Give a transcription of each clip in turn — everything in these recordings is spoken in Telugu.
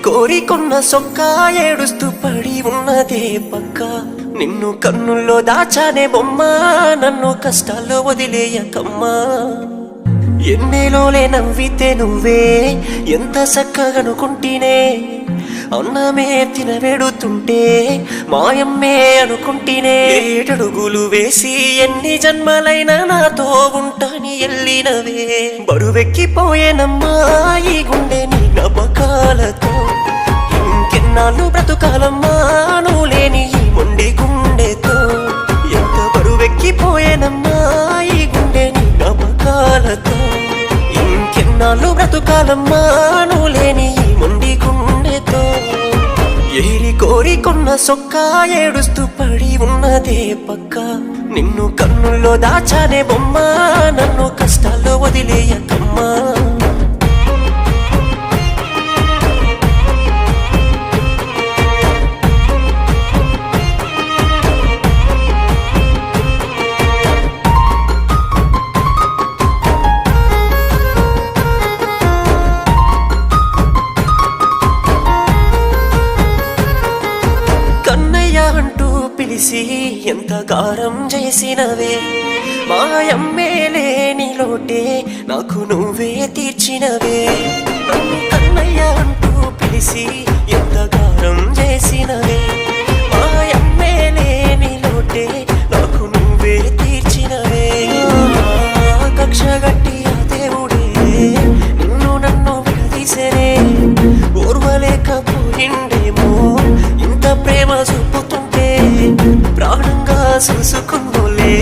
కోరికొన్న సొక్క ఏడుస్తూ పడి ఉన్నదే పక్క నిన్ను కన్నుల్లో దాచానే బొమ్మ నన్ను కష్టాల్లో వదిలేయకమ్మా ఎన్నేలోలే నవ్వితే నువ్వే ఎంత చక్కగనుకుంటేనే అన్నమే తినవేడుతుంటే మాయమ్మే అనుకుంటేనే ఏటడుగులు వేసి ఎన్ని జన్మలైనా నాతో ఉంటాని ఎల్లినవే బరువెక్కిపోయేనమ్మా ఈ గుండె నీ జ్ఞాపకాలతో ఇంకెన్నాళ్ళు బ్రతుకాలమ్మా నువ్వు లేని ఈ మొండి గుండెతో ఎంత బరువెక్కిపోయేనమ్మా ఈ గుండె నీ జ్ఞాపకాలతో ఇంకెన్నాళ్ళు బ్రతుకాలమ్మా నువ్వు లేని ఈ మొండి గుండెతో ఏరి కోరికొన్న సొక్క ఏడుస్తూ పడి ఉన్నదే పక్క నిన్ను కన్నుల్లో దాచానే బొమ్మ నన్ను కష్టాల్లో వదిలేయకమ్మా పిలిసి ఎంత గారం చేసినవే మాయమ్మేలే నీ లోటే నాకు నువ్వే తీర్చినవే నన్ను కన్నయ్య అంటూ పిలిసి ఎంత గారం చేసినవే మాయమ్మేలే నీ లోటే నాకు నువ్వే తీర్చినవే కక్ష గట్టి ఆ దేవుడే నిన్ను నన్ను విడదీసనే ఓర్వలేకపోయిండేమో ఇంత ప్రేమ చూపుతుంటే ప్రాణంగా చూసుకున్నోలే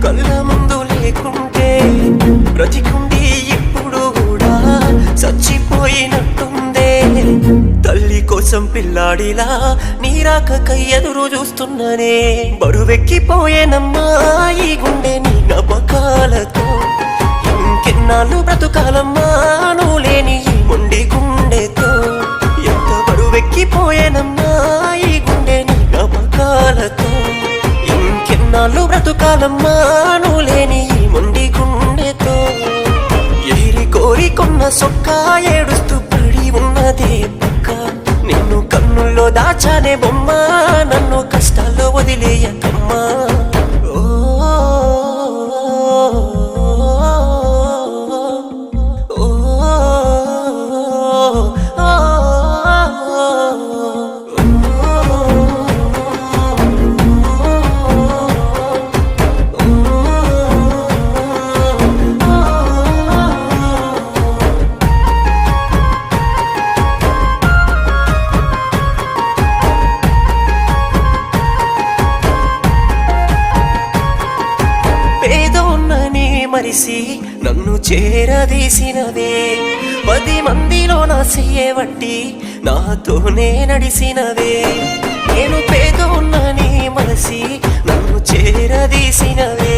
కళ్ళ ముందు లేకుంటే బ్రతికుండి ఇప్పుడు కూడా చచ్చిపోయినట్టుందే తల్లి కోసం పిల్లాడిలా నీరాకకై ఎదురు చూస్తున్నానే బరువెక్కిపోయేనమ్మా ఈ గుండె నీ జ్ఞాపకాలతో ఇంకెన్నాళ్ళు బ్రతుకాలమ్మా నువ్వు లేని ఈ మొండి గుండెతో ఎంత బరువెక్కిపోయేనమ్మా ఈ గుండె నీ జ్ఞాపకాలతో ఇంకెన్నాళ్ళు బ్రతుకాలమ్మా నువ్వు లేని ఈ మొండి గుండెతో ఏరి కోరికొన్న సొక్క ఏడుస్తూ పడి ఉన్నదే పక్క నిన్ను కన్నుల్లో దాచానే బొమ్మ నన్ను కష్టాల్లో వదిలేయకమ్మా మరిసి నన్ను చేరదీసినవే 10 మందిలో నా చెయ్యబట్టి నాతోనే నడిసినవే నేను పేదోన్నని మరసి నన్ను చేరదీసినవే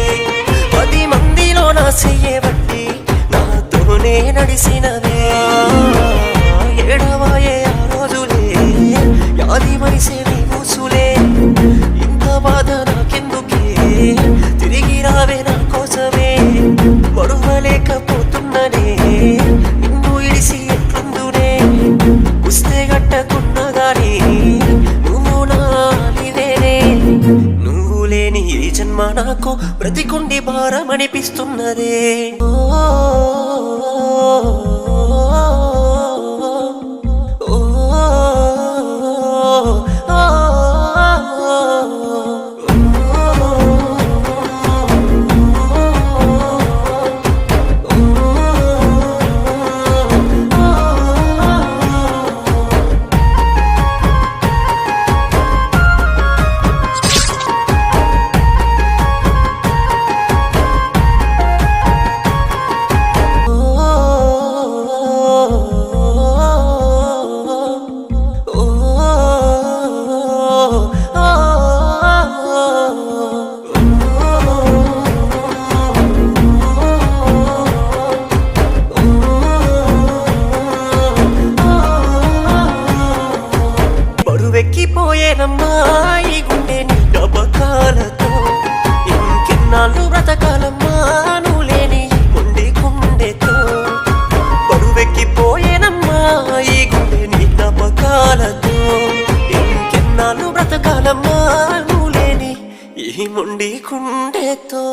10 మందిలో నా చెయ్యబట్టి నాతోనే నడిసినవే ఏడవాయే ఆ రోజులే యాది మరిసే నీ ఊసులే ఇంత బాధ నాకెందుకే తిరిగి రావే నా కోసమే మరువలేకపోతున్ననే నిన్ను ఇడిసి ఎట్లుందునే పుస్తే గట్టకున్నా గాని నువ్వు నాలివేనే నువ్వు లేని ఈ జన్మ నాకు బ్రతికుండి భారమనిపిస్తున్నదే గుండెతో